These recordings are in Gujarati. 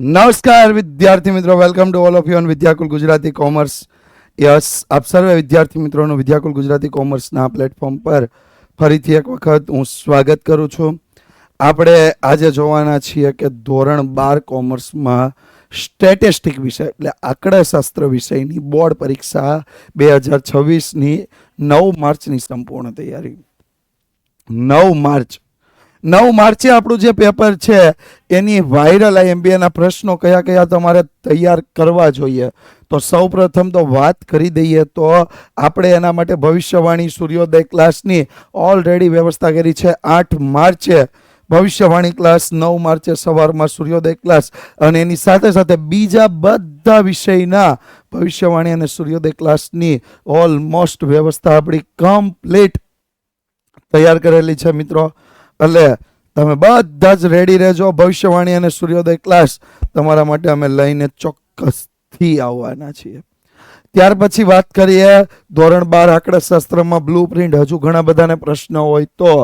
નમસ્કાર વિદ્યાર્થી મિત્રો, welcome to all of you on Vidyakul Gujarati commerce. Yes, આપ સર્વે વિદ્યાર્થી મિત્રોનું વિદ્યાકુલ ગુજરાતી કોમર્સના પ્લેટફોર્મ પર ફરીથી એક વખત હું સ્વાગત કરું છું. આપણે આજે જોવાના છીએ કે ધોરણ 12 કોમર્સમાં સ્ટેટિસ્ટિક વિષય એટલે આંકડાશાસ્ત્ર વિષયની બોર્ડ પરીક્ષા 2026ની 9 માર્ચની સંપૂર્ણ તૈયારી. 9 માર્ચે આપણું જે પેપર છે એની વાયરલ IMBA પ્રશ્નો કયા કયા તમારે તૈયાર કરવા જોઈએ. તો સૌ પ્રથમ તો વાત કરી દઈએ તો આપણે એના માટે ભવિષ્યવાણી સૂર્યોદય ક્લાસની ઓલરેડી વ્યવસ્થા કરી છે. 8 માર્ચે ભવિષ્યવાણી ક્લાસ, 9 માર્ચે સવારમાં સૂર્યોદય ક્લાસ અને એની સાથે સાથે બીજા બધા વિષયના ભવિષ્યવાણી અને સૂર્યોદય ક્લાસની ઓલમોસ્ટ વ્યવસ્થા આપણી કમ્પ્લીટ તૈયાર કરેલી છે મિત્રો. એટલે તમે બધા જ રેડી રહેજો. ભવિષ્યવાણી અને સૂર્યોદય ક્લાસ તમારા માટે અમે લઈને ચોક્કસથી આવવાના છીએ. ત્યાર પછી વાત કરીએ ધોરણ 12 આંકડાશાસ્ત્રમાં બ્લુ પ્રિન્ટ. હજુ ઘણા બધાને પ્રશ્ન હોય તો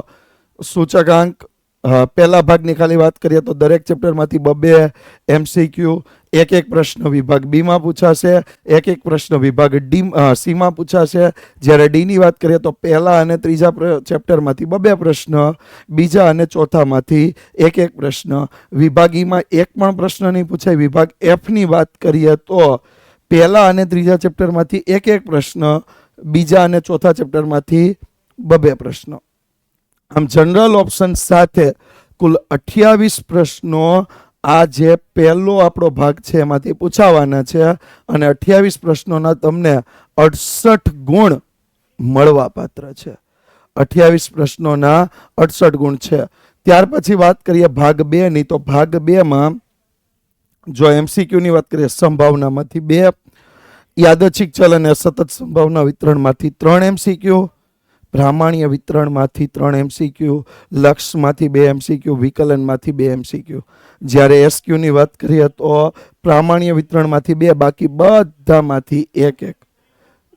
સૂચકાંક પહેલા ભાગની ખાલી વાત કરીએ તો દરેક ચેપ્ટરમાંથી 2 MCQ, એક પ્રશ્ન વિભાગ બી માં પૂછાશે, એક પ્રશ્ન વિભાગ સી માં પૂછાશે. જ્યારે ડી ની વાત કરીએ તો પહેલા અને ત્રીજા ચેપ્ટરમાંથી 2 પ્રશ્ન, બીજા અને ચોથામાંથી એક પ્રશ્ન. વિભાગ ઈ માં એક પણ પ્રશ્ન નહીં પૂછાય. વિભાગ એફ ની વાત કરીએ તો પહેલા અને ત્રીજા ચેપ્ટરમાંથી એક પ્રશ્ન, બીજા અને ચોથા ચેપ્ટરમાંથી 2 પ્રશ્ન. આમ જનરલ ઓપ્શન સાથે કુલ 28 પ્રશ્નો આ જે પહેલો આપણો ભાગ છે એમાંથી પૂછાવાના છે અને 28 પ્રશ્નોના તમને 68 ગુણ મળવા પાત્ર છે. 28 પ્રશ્નોના 68 ગુણ છે. ત્યાર પછી વાત કરીએ ભાગ 2 ની તો ભાગ 2 માં જો MCQ ની વાત કરીએ સંભાવનામાંથી 2, યાદચ્છિક ચલ અને સતત સંભાવના વિતરણમાંથી 3 MCQ, પ્રામાણ્ય વિતરણમાંથી 3 MCQ, લક્ષમાંથી 2 MCQ, વિકલનમાંથી 2 MCQ. જ્યારે SQ ની વાત કરીએ તો પ્રામાણ્ય વિતરણમાંથી 2, બાકી બધામાંથી 1.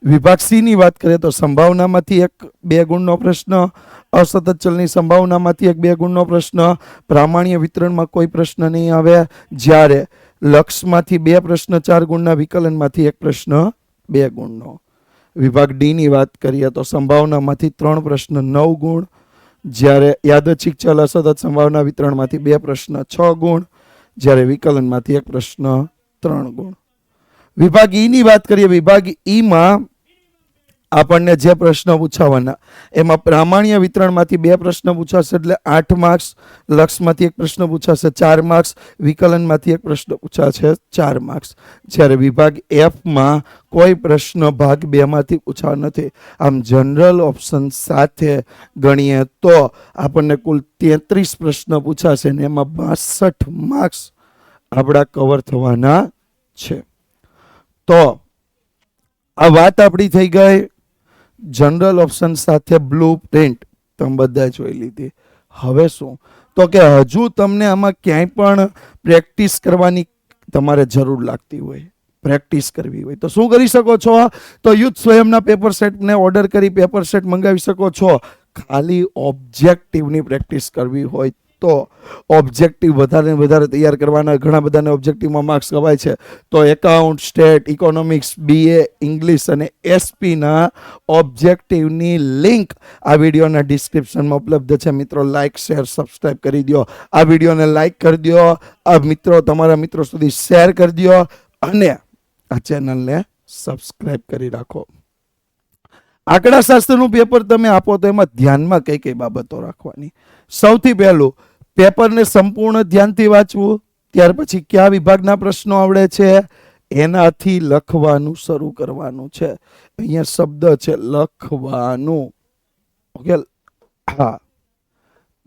વિભાગ સી ની વાત કરીએ તો સંભાવનામાંથી 2 ગુણનો પ્રશ્ન, અસતત ચલની સંભાવનામાંથી 2 ગુણનો પ્રશ્ન, પ્રામાણ્ય વિતરણમાં કોઈ પ્રશ્ન નહીં આવે. જ્યારે લક્ષમાંથી 2 પ્રશ્ન 4 ગુણના, વિકલનમાંથી 1 પ્રશ્ન 2 ગુણનો. વિભાગ ડી ની વાત કરીએ તો સંભાવનામાંથી 3 પ્રશ્ન 9 ગુણ, જ્યારે યાદચ્છિક ચલ અસતત સંભાવના વિતરણમાંથી 2 પ્રશ્ન 6 ગુણ, જ્યારે વિકલનમાંથી 1 પ્રશ્ન 3 ગુણ. વિભાગ ઈ ની વાત કરીએ, વિભાગ ઈ માં આપણને જે પ્રશ્ન પૂછાવાના એમાં પ્રામાણ્ય વિતરણમાંથી 2 પ્રશ્ન પૂછાશે એટલે 8 માર્ક્સ, લક્ષમાંથી 1 પ્રશ્ન પૂછાશે 4 માર્ક્સ, વિકલનમાંથી 1 પ્રશ્ન પૂછાશે 4 માર્ક્સ. જ્યારે વિભાગ એફ માં કોઈ પ્રશ્ન ભાગ 2 માંથી પૂછા નથી. આમ જનરલ ઓપ્શન સાથે ગણીએ તો આપણને કુલ 33 પ્રશ્ન પૂછાશે ને એમાં 62 માર્ક્સ આપણા કવર થવાના છે. તો આ વાત આપણી થઈ ગઈ જનરલ ઓપ્શન સાથે બ્લુ પ્રિન્ટ તમે બધા જોઈ લીધી. હવે શું તો કે હજુ તમને આમાં ક્યાંય પણ પ્રેક્ટિસ કરવાની તમારે જરૂર લાગતી હોય, પ્રેક્ટિસ કરવી હોય તો શું કરી શકો છો? તો યુથ સ્વયંના પેપર સેટને ઓર્ડર કરી પેપર સેટ મંગાવી શકો છો. ખાલી ઓબ્જેક્ટિવની પ્રેક્ટિસ કરવી હોય તો ઓબ્જેક્ટિવ વધારે વધારે તૈયાર કરવાના. ઘણા બધાને ઓબ્જેક્ટિવમાં માર્ક્સ કવાય છે તો account, state, economics, BA, English અને SP ના ઓબ્જેક્ટિવની લિંક આ વિડીયોના ડિસ્ક્રિપ્શનમાં ઉપલબ્ધ છે. મિત્રો લાઇક, શેર, સબસ્ક્રાઇબ કરી દો. આ વિડીયોને લાઇક કરી દો, આ મિત્રો તમારા મિત્રો સુધી શેર કરી દો અને આ ચેનલને સબસ્ક્રાઇબ કરી રાખો. આંકડાશાસ્ત્રનું પેપર તમે આપો તો એમાં ધ્યાનમાં કઈ કઈ બાબતો રાખવાની? સૌથી પહેલું, પેપરને સંપૂર્ણ ધ્યાનથી વાંચવું. ત્યાર પછી કયા વિભાગના પ્રશ્નો આવડે છે એનાથી લખવાનું શરૂ કરવાનું છે. અહીંયા શબ્દ છે લખવાનું. ઓકે, હા,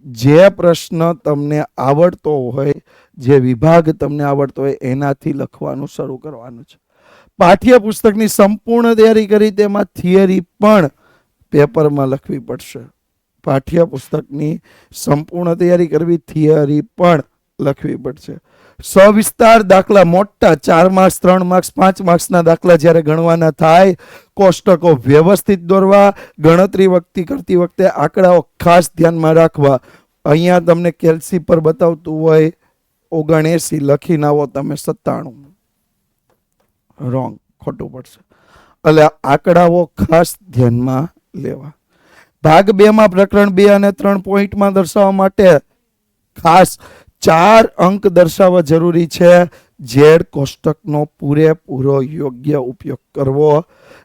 જે પ્રશ્ન તમને આવડતો હોય, જે વિભાગ તમને આવડતો હોય એનાથી લખવાનું શરૂ કરવાનું છે. પાઠ્યપુસ્તકની સંપૂર્ણ તૈયારી કરી તેમાં થિયરી પણ પેપરમાં લખવી પડશે. પાઠ્યપુસ્તકની સંપૂર્ણ તૈયારી કરવી, થિયરી પણ લખવી પડશે. સવિસ્તાર દાખલા મોટા 4 માર્ક્સ, 3 માર્ક્સ, 5 માર્ક્સના દાખલા જ્યારે ગણવાના થાય, કોષ્ટકો વ્યવસ્થિત દોરવા, ગણતરી કરતી વખતે આંકડાઓ ખાસ ધ્યાનમાં રાખવા. અહીંયા તમને કેલ્સી પર બતાવતું હોય 79 લખીને આવો તમે 97. રોંગ, ખોટું પડશે. એટલે આંકડાઓ ખાસ ધ્યાનમાં લેવા. ભાગ 2 માં પ્રકરણ 2 અને 3 પોઈન્ટમાં દર્શાવવા માટે ખાસ 4 અંક દર્શાવવા જરૂરી છે. ઝેડ કોષ્ટકનો પૂરેપૂરો યોગ્ય ઉપયોગ કરવો.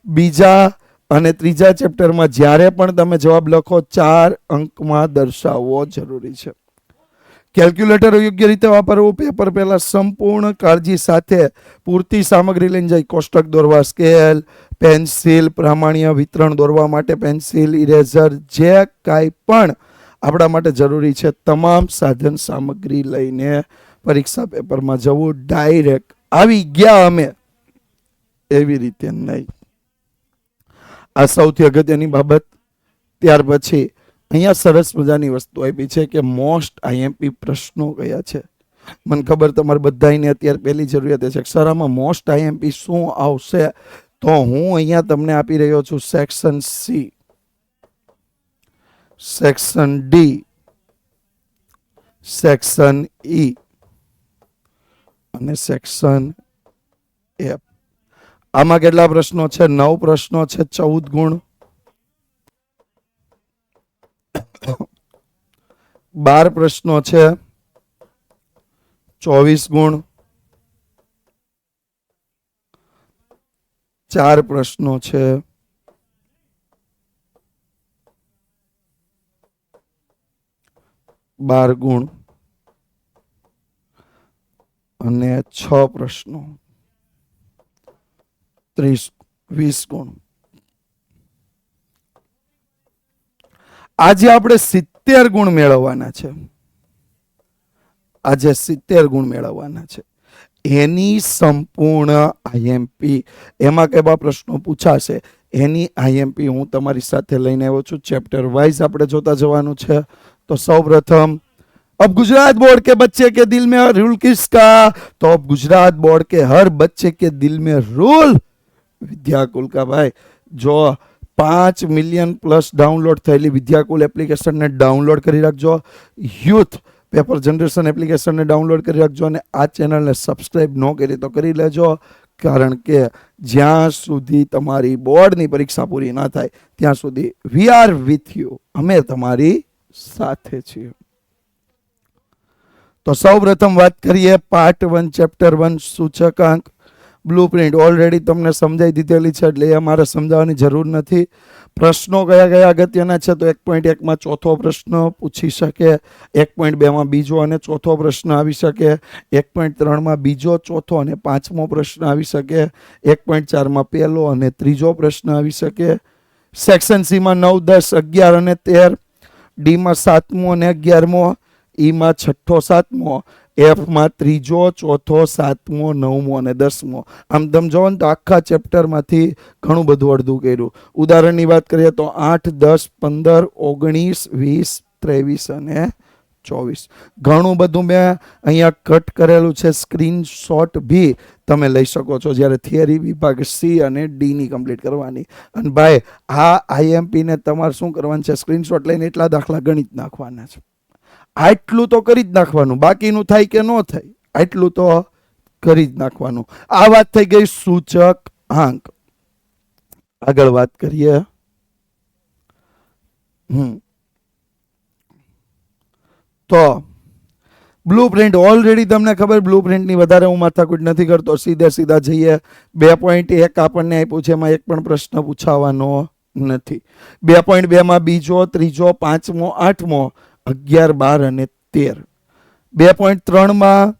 બીજા અને ત્રીજા ચેપ્ટરમાં જ્યારે પણ તમે જવાબ લખો 4 અંકમાં દર્શાવવો જરૂરી છે. કેલ્ક્યુલેટર યોગ્ય રીતે વાપરવું. પેપર પહેલા સંપૂર્ણ કાળજી સાથે પૂરતી સામગ્રી લઈને જાય. કોષ્ટક દોરવા, સ્કેલ, પેન્સિલ, પ્રામાણ્ય વિતરણ દોરવા માટે પેન્સિલ, ઇરેઝર, જે કાંઈ પણ આપણા માટે જરૂરી છે તમામ સાધન સામગ્રી લઈને પરીક્ષા પેપરમાં જવું. ડાયરેક્ટ આવી ગયા અમે એવી રીતે નહીં. આ સૌથી અગત્યની બાબત. ત્યાર પછી અહીંયા સરસ મજાની વસ્તુ આપી છે કે મોસ્ટ આઈએમપી પ્રશ્નો કયા છે. મને ખબર તમારે બધાને અત્યારે પહેલી જરૂરિયાત છે કે સર આમાં મોસ્ટ આઈએમપી શું આવશે, તો હું અહીંયા તમને આપી રહ્યો છું section C, section D, section E અને સેક્શન એફ. આમાં કેટલા પ્રશ્નો છે? 9 પ્રશ્નો છે, 14 ગુણ. 12 પ્રશ્નો છે, 24 ગુણ. 4 પ્રશ્નો છે, 12 ગુણ અને 6 પ્રશ્નો 20 ગુણ. આજે આપણે 70 ગુણ મેળવવાના છે. આજે 70 ગુણ મેળવવાના છે. એની સંપૂર્ણ આઈએમપી, એમાં કેવા પ્રશ્નો પૂછાશે એની આઈએમપી હું તમારી સાથે લઈને આવ્યો છું. ચેપ્ટર વાઇઝ આપણે જોતા જવાનું છે. તો સૌપ્રથમ अब गुजरात बोर्ड के बच्चे के दिल में रूल किसका? तो अब गुजरात बोर्ड के हर बच्चे के दिल में रूल विद्याकुल का. भाई जो 5 મિલિયન પ્લસ ડાઉનલોડ થયેલી વિદ્યાકુલ એપ્લિકેશનને ડાઉનલોડ કરી રાખજો. યુથ પેપર જનરેશન એપ્લિકેશનને ડાઉનલોડ કરી રાખજો. અને આ ચેનલને સબસ્ક્રાઇબ ન કરી તો કરી લેજો, કારણ કે જ્યાં સુધી તમારી બોર્ડની પરીક્ષા પૂરી ના થાય ત્યાં સુધી વી આર વિથ યુ, અમે તમારી સાથે છીએ. તો સૌ પ્રથમ વાત કરીએ પાર્ટ 1 ચેપ્ટર 1 સૂચકાંક. બ્લુપ્રિન્ટ ઓલરેડી તમને સમજાઈ દીધેલી છે એટલે એ મારે સમજાવવાની જરૂર નથી. પ્રશ્નો કયા કયા અગત્યના છે? તો 1.1 માં ચોથો પ્રશ્ન પૂછી શકે, 1.2 માં બીજો અને ચોથો પ્રશ્ન આવી શકે, 1.3 માં બીજો, ચોથો અને પાંચમો પ્રશ્ન આવી શકે, 1.4 માં પહેલો અને ત્રીજો પ્રશ્ન આવી શકે, સેક્શન સી માં 9, 10, 11 અને 13, ડી માં 7મો અને 11મો, ઈ માં 6ઠો 7મો, એફ માં 3જો, 4થો, 7મો, 9મો અને 10મો. આમ તમે જોવો ને તો આખા ચેપ્ટરમાંથી ઘણું બધું અડધું કર્યું. ઉદાહરણની વાત કરીએ તો 8, 10, 15, 19, 20, 23 અને 24. ઘણું બધું મેં અહીંયા કટ કરેલું છે. સ્ક્રીનશોટ બી તમે લઈ શકો છો જ્યારે થિયરી વિભાગ સી અને ડી ની કમ્પ્લીટ કરવાની. અને ભાઈ આ આઈએમપી ને તમારે શું કરવાનું છે? સ્ક્રીનશોટ લઈને એટલા દાખલા ગણિત નાખવાના છે. આટલું તો કરી જ નાખવાનું, બાકીનું થાય કે ન થાય આટલું તો કરી જ નાખવાનું. આ વાત થઈ ગઈ સૂચક આંક. આગળ વાત કરીએ. તો બ્લુપ્રિન્ટ ઓલરેડી તમને ખબર, બ્લુપ્રિન્ટની વધારે હું માથાકૂટ નથી કરતો. સીધા જઈએ. 2.1 આપણને આપ્યું છે, એમાં એક પણ પ્રશ્ન પૂછાવાનો નથી. 2.2 માં બીજો, ત્રીજો, પાંચમો, 8મો, 11, 12 અને 13. 2.3 માં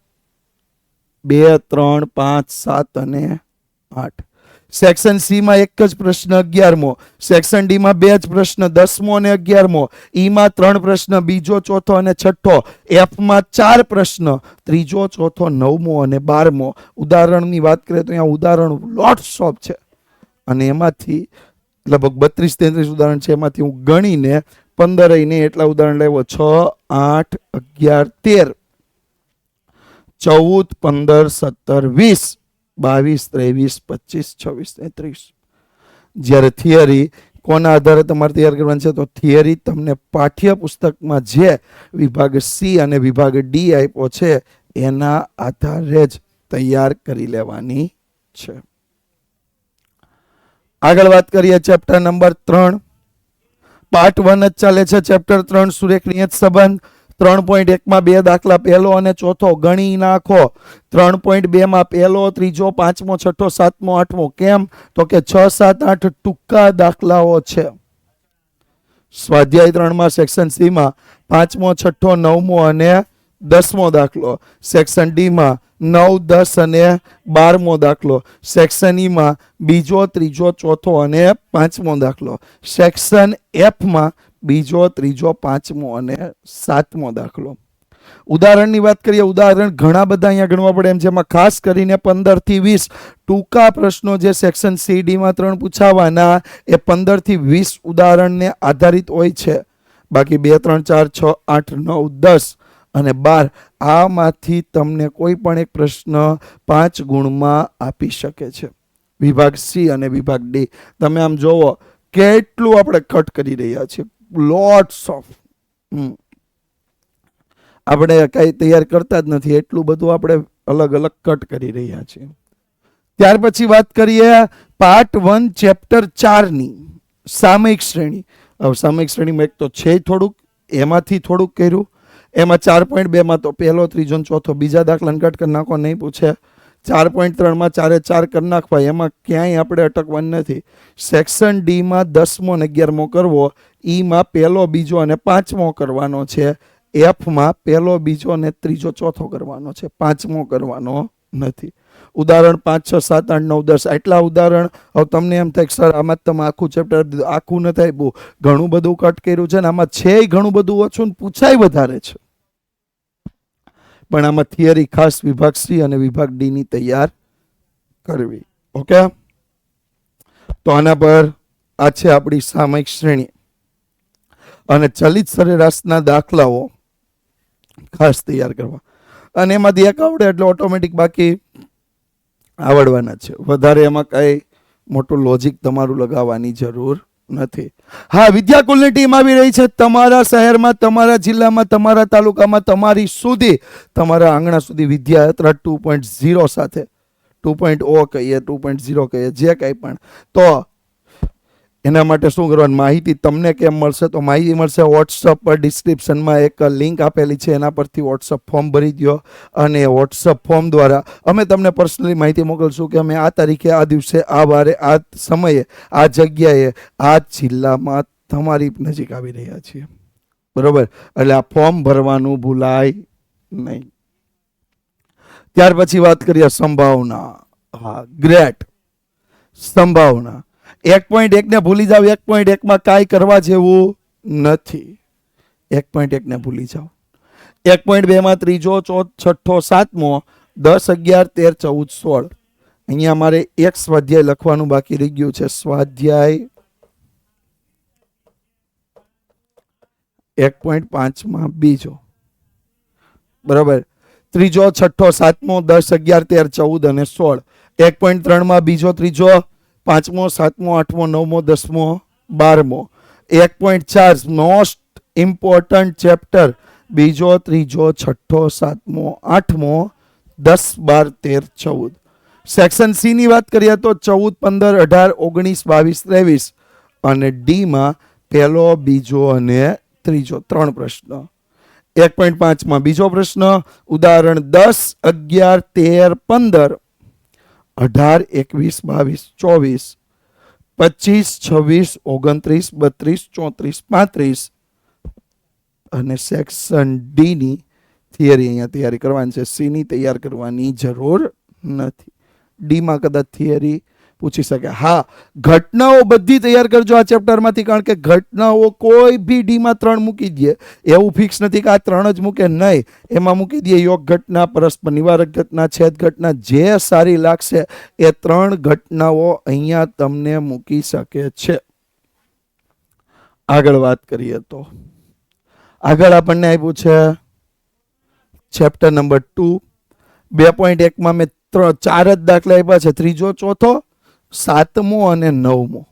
2, 3, 5, 7 અને 8. સેક્શન સી માં એક જ પ્રશ્ન 11મો, સેક્શન ડી માં 2 જ પ્રશ્ન 10મો અને 11મો, ઈ માં 3 પ્રશ્ન બીજો, ચોથો અને છઠ્ઠો, એફ માં 4 પ્રશ્ન ત્રીજો, ચોથો, 9મો અને 12મો. ઉદાહરણની વાત કરીએ તો અહીંયા ઉદાહરણ લોટ્સ ઓફ છે અને એમાંથી લગભગ 32-33 ઉદાહરણ છે. એમાંથી હું ગણીને 15 ને એટલા ઉદાહરણ લેવો. 6, 8, 11, 13, 14, 15, 17, 20, 22, 23, 25, 26 અને 30. જ્યારે થિયરી કોના આધારે તમારે તૈયાર કરવાની છે? તો થિયરી તમને પાઠ્યપુસ્તકમાં જે વિભાગ સી અને વિભાગ ડી આપ્યો છે એના આધારે જ તૈયાર કરી લેવાની છે. આગળ વાત કરીએ ચેપ્ટર નંબર 3. પાર્ટ 1 જ ચાલે છે. ચેપ્ટર 3 સુરેખ નિયત સંબંધ. 3.1 માં 2 દાખલા, પહેલો અને ચોથો ગણી નાખો. 3.2 માં પહેલો, ત્રીજો, પાંચમો, છઠ્ઠો, સાતમો, આઠમો. કેમ? તો કે 6, 7, 8 ટૂંકા દાખલાઓ છે. સ્વાધ્યાય 3 માં સેક્શન સી માં પાંચમો, છઠ્ઠો, નવમો અને 10મો દાખલો. સેક્શન ડી માં 9, 10 અને 12મો દાખલો. સેક્શન ઈ માં બીજો, ત્રીજો, ચોથો અને પાંચમો દાખલો. સેક્શન એફ માં બીજો, ત્રીજો, પાંચમો અને સાતમો દાખલો. ઉદાહરણની વાત કરીએ. ઉદાહરણ ઘણા બધા અહીંયા ગણવા પડે એમ, જેમાં ખાસ કરીને 15 થી 20 ટૂંકા પ્રશ્નો જે સેક્શન સીડી માં 3 પૂછાવાના એ 15 થી 20 ઉદાહરણને આધારિત હોય છે. બાકી 2, 3, 4, 6, 8, 9, 10 અને 12 આમાંથી તમને કોઈ પણ એક પ્રશ્ન 5 ગુણમાં આપી શકે છે. વિભાગ સી અને વિભાગ ડી. તમે આમ જોવો કેટલું આપણે કટ કરી રહ્યા છીએ. લોટ્સ ઓફ આપણે કઈ તૈયાર કરતા જ નથી, એટલું બધું આપણે અલગ અલગ કટ કરી રહ્યા છીએ. ત્યાર પછી વાત કરીએ પાર્ટ 1 ચેપ્ટર 4 ની સામયિક શ્રેણી. હવે સામયિક શ્રેણીમાં એક તો છે થોડુંક, એમાંથી થોડુંક કર્યું. એમાં 4.2 માં તો પહેલો, ત્રીજો ને ચોથો. બીજા દાખલાને કટ કરી નાખો, નહીં પૂછે. 4.3 માં 4 4 કરી નાખવા, એમાં ક્યાંય આપણે અટકવાનું નથી. સેક્શન ડી માં 10મો અને 11મો કરવો. ઈ માં પહેલો, બીજો અને પાંચમો કરવાનો છે. એફ માં પહેલો, બીજો અને ત્રીજો, ચોથો કરવાનો છે. પાંચમો કરવાનો નથી. ઉદાહરણ 5, 6, 7, 8, 9, 10 આટલા ઉદાહરણ. હવે તમને એમ થાય કે સર આમાં તમે આખું ચેપ્ટર આખું ન થાય, બહુ ઘણું બધું કટ કર્યું છે ને આમાં છે ઘણું બધું ઓછું ને પૂછાય વધારે છે. પણ આમાં થિયરી ખાસ વિભાગ સી અને વિભાગ ડી ની તૈયાર કરવી. ઓકે, તો આના પર આ છે આપણી સામયિક શ્રેણી. અને ચલિત સરેરાશના દાખલાઓ ખાસ તૈયાર કરવા. અને એમાંથી એક આવડે એટલે ઓટોમેટિક બાકી આવડવાના છે. વધારે એમાં કઈ મોટું લોજિક તમારું લગાવવાની જરૂર નથી. હા, વિદ્યાકુલની ટીમ આવી રહી છે તમારા શહેરમાં, તમારા જિલ્લામાં, તમારા તાલુકામાં, તમારી સુધી, તમારા આંગણા સુધી વિદ્યાયાત્રા 2.0 સાથે. 2.0 કહીએ, 2.0 કહીએ, જે કંઈ પણ. તો એના માટે શું કરવાનું? માહિતી તમને કેમ મળશે? તો માહિતી મળશે વોટ્સઅપ પર. ડિસ્ક્રિપ્શનમાં એક લિંક આપેલી છે, એના પરથી વોટ્સઅપ ફોર્મ ભરી દો. અને વોટ્સઅપ ફોર્મ દ્વારા અમે તમને પર્સનલી માહિતી મોકલશું કે અમે આ તારીખે, આ દિવસે, આ વારે, આ સમયે, આ જગ્યાએ, આ જિલ્લામાં તમારી નજીક આવી રહ્યા છીએ. બરોબર? એટલે આ ફોર્મ ભરવાનું ભૂલાય નહીં. ત્યાર પછી વાત કરીએ સંભાવના. હા, ગ્રેટ. સંભાવના 1.1 ને ભૂલી જાવ. 1.1 માં કાંઈ કરવા જેવું નથી. 1.1 ને ભૂલી જાવ. 1.2 માં ત્રીજો, છઠ્ઠો, સાતમો, 10, 11, 13, 14, 16. અહીંયા મારે એક સ્વાધ્યાય લખવાનું બાકી રહી ગયું છે. સ્વાધ્યાય 1.5 માં બીજો. બરાબર? ત્રીજો, છઠ્ઠો, સાતમો, 10, 11, 13, 14 અને 16. 1.3 માં બીજો, ત્રીજો, પાંચમો, સાતમો, આઠમો, નવમો, 10મો, 12મો. 1.4 મોસ્ટ ઇમ્પોર્ટન્ટ ચેપ્ટર. બીજો, ત્રીજો, છઠ્ઠો, સાતમો, આઠમો, 10, 12, 13, 14. સેક્શન સી ની વાત કરીએ તો 14, 15, 18, 19, 22, 23. અને ડી માં પહેલો, બીજો અને ત્રીજો 3 પ્રશ્ન. 1.5 માં બીજો પ્રશ્ન. ઉદાહરણ 10, 11, 13, 15, 18, 21, 22, 24, 25, 26, 29, 32, 34, 35. અને સેક્શન ડી ની થિયરી અહીંયા તૈયારી કરવાની છે. સી ની તૈયાર કરવાની જરૂર નથી. ડી માં કદાચ થિયરી પૂછી શકે. હા, ઘટનાઓ બધી તૈયાર કરજો આ ચેપ્ટરમાંથી, કારણ કે ઘટનાઓ કોઈ બી ડી માં 3 મૂકી દે. એવું ફિક્સ નથી કે આ 3 જ મૂકે, નહીં. એમાં મૂકી દે યોગ ઘટના, પરસ્પર નિવારક ઘટના, છેદ ઘટના, જે સારી લાગશે એ 3 ઘટનાઓ અહીંયા તમને મૂકી શકે છે. આગળ વાત કરીએ તો આગળ આપણને આપ્યું છે ચેપ્ટર નંબર 2. 2.1 માં મેં 4 જ દાખલા આપ્યા છે. ત્રીજો, ચોથો, સાતમો અને નવમો.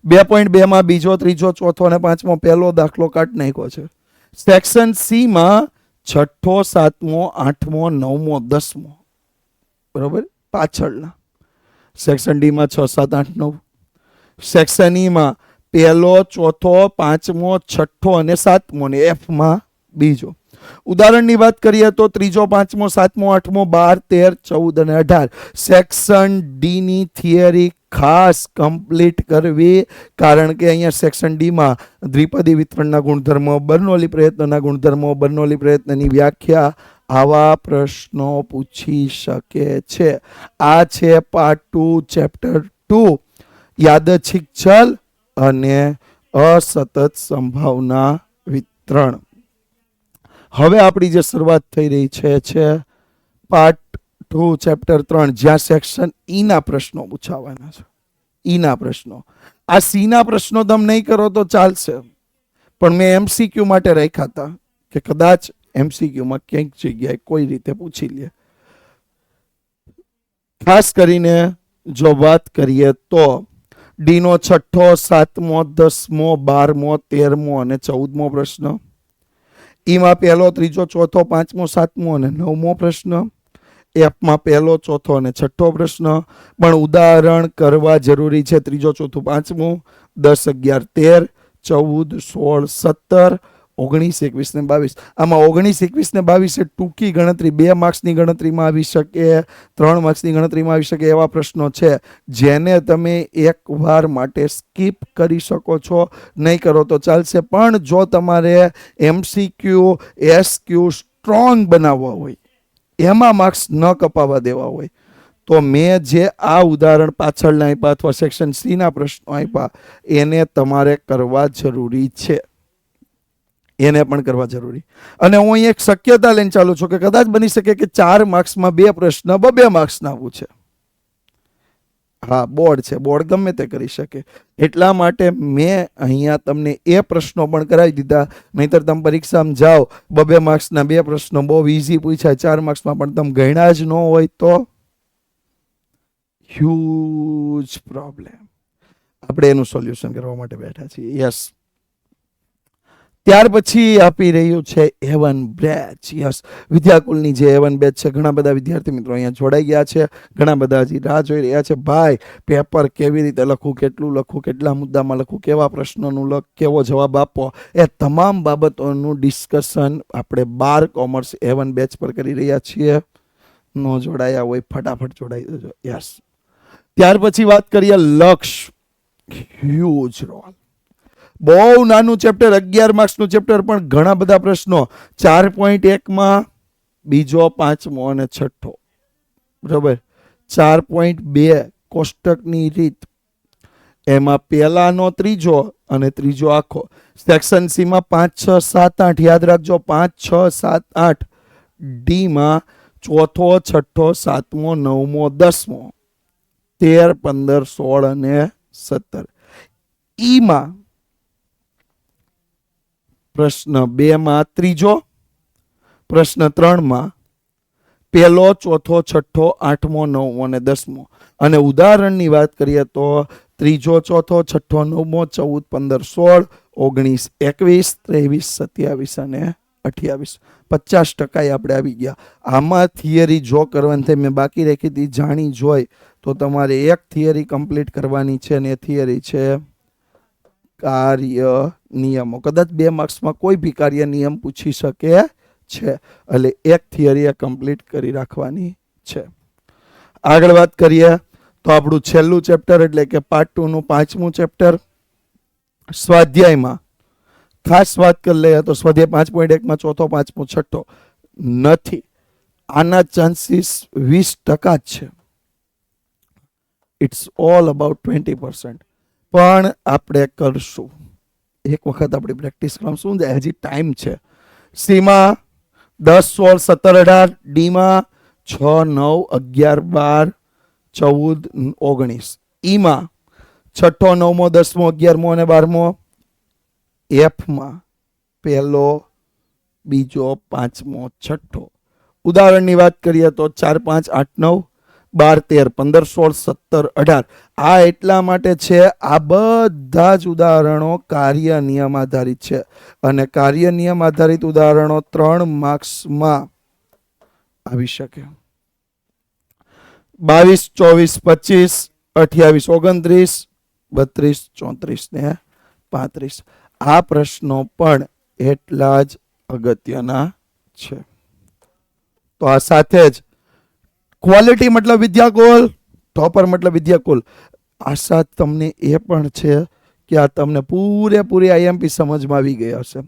2.2 માં બીજો, ત્રીજો, ચોથો અને પાંચમો પહેલો દાખલો કાઢી નાખ્યો છે. સેક્શન સી માં છઠ્ઠો, સાતમો, આઠમો, નવમો, દસમો, બરોબર, પાછળના. સેક્શન ડીમાં 6, 7, 8, 9. સેક્શન ઈમાં પહેલો, ચોથો, પાંચમો, છઠ્ઠો અને સાતમો, ને એફમાં બીજો. ઉદાહરણની વાત કરીએ તો ત્રીજો, પાંચમો, સાતમો, આઠમો, 12, 13, 14 અને 18. સેક્શન ડી ની થિયરી ખાસ કમ્પ્લીટ કરવી, કારણ કે અહીંયા સેક્શન ડીમાં દ્વિપદી વિતરણના ગુણધર્મો, બર્નોલી પ્રયત્નના ગુણધર્મો, બર્નોલી પ્રયત્નની વ્યાખ્યા, આવા પ્રશ્નો પૂછી શકે છે. આ છે પાર્ટ 2 ચેપ્ટર 2, યાદચ્છિક ચલ અને અસતત સંભાવના વિતરણ. હવે આપણી જે શરૂઆત થઈ રહી છે પાર્ટ 2 ચેપ્ટર 3, જ્યાં સેક્શન ઈના પ્રશ્નો પૂછાવાના છે. ઈના પ્રશ્નો. આ સીના પ્રશ્નો તમે નહીં કરો તો ચાલશે, પણ મેં એમસીક્યુ માટે રાખ્યા હતા કે કદાચ એમસીક્યુમાં ક્યાંક જગ્યાએ કોઈ રીતે પૂછી લે. ખાસ કરીને જો વાત કરીએ તો ડીનો છઠ્ઠો, સાતમો, 10મો, 12મો, 13મો અને 14મો પ્રશ્ન. ઈમાં પહેલો, ત્રીજો, ચોથો, પાંચમો, સાતમો અને 9મો પ્રશ્ન. એફમાં પહેલો, ચોથો અને છઠ્ઠો પ્રશ્ન. પણ ઉદાહરણ કરવા જરૂરી છે ત્રીજો, ચોથું, પાંચમું, 10, 11, 13, 14, 16, 17, 19, 21 ને 22. આમાં 19, 21 ને 22 એ ટૂંકી ગણતરી 2 માર્ક્સની ગણતરીમાં આવી શકે, 3 માર્ક્સની ગણતરીમાં આવી શકે એવા પ્રશ્નો છે, જેને તમે એક વાર માટે સ્કીપ કરી શકો છો. નહીં કરો તો ચાલશે, પણ જો તમારે MCQ, SQ સ્ટ્રોંગ બનાવવા હોય, એમાં માર્ક્સ ન કપાવવા દેવા હોય, તો મેં જે આ ઉદાહરણ પાછળના આપ્યા અથવા સેક્શન સીના પ્રશ્નો આપ્યા, એને તમારે કરવા જરૂરી છે. એને પણ કરવા જરૂરી. અને હું અહીં એક શક્યતા લઈને ચાલુ છું કે કદાચ બની શકે કે 4 માર્ક્સમાં 2 પ્રશ્ન 2 માર્ક્સના પૂછે. હા, બોર્ડ છે, બોર્ડ ગમે તે કરી શકે. એટલા માટે મેં અહીંયા તમને એ પ્રશ્નો પણ કરાવી દીધા. નહીંતર તમે પરીક્ષામાં જાઓ, 2 માર્ક્સના 2 પ્રશ્નો બહુ ઇઝી પૂછાય, 4 માર્ક્સમાં પણ તમે ગણ્યા જ ન હોય તો હ્યુજ પ્રોબ્લેમ. આપણે એનું સોલ્યુશન કરવા માટે બેઠા છીએ. યસ. ત્યાર પછી આપી રહ્યું છે A1 બેચ. યસ, વિદ્યાકુલની જે A1 બેચ છે, ઘણા બધા વિદ્યાર્થી મિત્રો અહીંયા જોડાઈ ગયા છે, ઘણા બધા હજી રાહ જોઈ રહ્યા છે. ભાઈ, પેપર કેવી રીતે લખવું, કેટલું લખવું, કેટલા મુદ્દામાં લખવું, કેવા પ્રશ્નોનું લખ, કેવો જવાબ આપવો, એ તમામ બાબતોનું ડિસ્કશન આપણે 12 કોમર્સ A1 બેચ પર કરી રહ્યા છીએ. ન જોડાયા હોય ફટાફટ જોડાઈ દેજો. યસ. ત્યાર પછી વાત કરીએ લક્ષ. Huge role. બહુ નાનું ચેપ્ટર, 11 માર્ક્સનું ચેપ્ટર, પણ ઘણા બધા પ્રશ્નો 4.1માં બીજો, પાંચમો અને છઠ્ઠો, બરાબર. 4.2 કોષ્ટકની રીત, એમાં પહેલાનો ત્રીજો અને ત્રીજો આખો. સેક્શન સીમાં 5, 6, 7, 8 યાદ રાખજો, 5, 6, 7, 8. ડીમાં ચોથો, છઠ્ઠો, સાતમો, 9મો, 10મો, 13, 15, 16 અને 17. ઈમાં પ્રશ્ન 2માં ત્રીજો, પ્રશ્ન 3માં પહેલો, ચોથો, છઠ્ઠો, 8મો, 9મો અને 10મો. અને ઉદાહરણની વાત કરીએ તો ત્રીજો, ચોથો, છઠ્ઠો, 9મો, 14, 15, 16, 19, 21, 23, 27 અને 28. 50% આપણે આવી ગયા. આમાં થિયરી જો કરવાની થઈ, મેં બાકી રાખી હતી જાણી જોઈ, તો તમારે એક થિયરી કમ્પ્લીટ કરવાની છે, અને એ થિયરી છે કાર્ય નિયમો. કદાચ 2 માર્ક્સમાં કોઈ બી કાર્ય નિયમ પૂછી શકે છે, એટલે એક થિયરી કમ્પ્લીટ કરી રાખવાની છે. આગળ વાત કરીએ તો આપણું છેલ્લું ચેપ્ટર એટલે કે પાર્ટ 2 નું 5મું ચેપ્ટર, સ્વાધ્યાયમાં ખાસ વાત કરી લઈએ તો સ્વાધ્યાય 5.1માં ચોથો, પાંચમો, છઠ્ઠો નથી. આના ચાન્સીસ 20% જ છે. It's all about 20%. પણ આપણે કરશું, એક વખત આપણી પ્રેક્ટિસ કરવાનું. શું છે, હજી ટાઈમ છે. સીમાં 10, 16, 17, 18. ડીમાં 6, 9, 11, 12, 14, 19. ઈમાં છઠ્ઠો, 9મો, 10મો, 11મો અને 12મો. એફમાં પહેલો, બીજો, પાંચમો, છઠ્ઠો. ઉદાહરણની વાત કરીએ તો 4, 5, 8, 9, 12, 13, 15, 16, 17, 18 આ એટલા માટે છે, આ બધા જ ઉદાહરણો કાર્ય નિયમ આધારિત છે અને કાર્ય નિયમ આધારિત ઉદાહરણો 3 માર્ક્સમાં આવી શકે. 22, 24, 25, 28, 29, 32 ને 35 આ પ્રશ્નો પણ એટલા જ અગત્યના છે. તો આ સાથે જ ક્વોલિટી મતલબ વિદ્યાકુલ, ટોપર મતલબ વિદ્યાકુલ. આશા તમને એ પણ છે કે આ તમને પૂરેપૂરી આઈએમપી સમજમાં આવી ગઈ હશે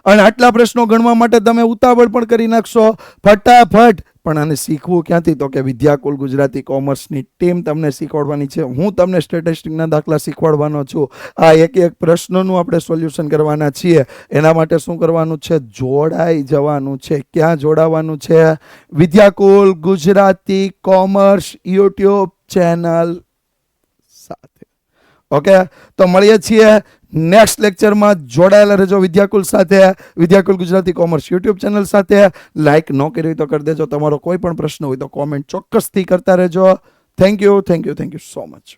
અને આટલા પ્રશ્નો ગણવા માટે તમે ઉતાવળ પણ કરી નાખશો ફટાફટ. પણ આને શીખવું ક્યાંથી? તો કે વિદ્યાકુલ ગુજરાતી કોમર્સની ટીમ તમને શીખવાડવાની છે. હું તમને સ્ટેટિસ્ટિકના દાખલા શીખવાડવાનો છું. આ એક એક પ્રશ્નનું આપણે સોલ્યુશન કરવાના છીએ. એના માટે શું કરવાનું છે? જોડાઈ જવાનું છે. ક્યાં જોડાવાનું છે? Vidyakul Gujarati commerce YouTube channel સાથે. ઓકે, તો મળીએ છીએ નેક્સ્ટ લેક્ચરમાં. જોડાયેલા રહેજો વિદ્યાકુલ સાથે, Vidyakul Gujarati commerce YouTube channel સાથે. લાઇક ન કરી હોય તો કરી દેજો. તમારો કોઈ પણ પ્રશ્ન હોય તો કોમેન્ટ ચોક્કસથી કરતા રહેજો. Thank you so much.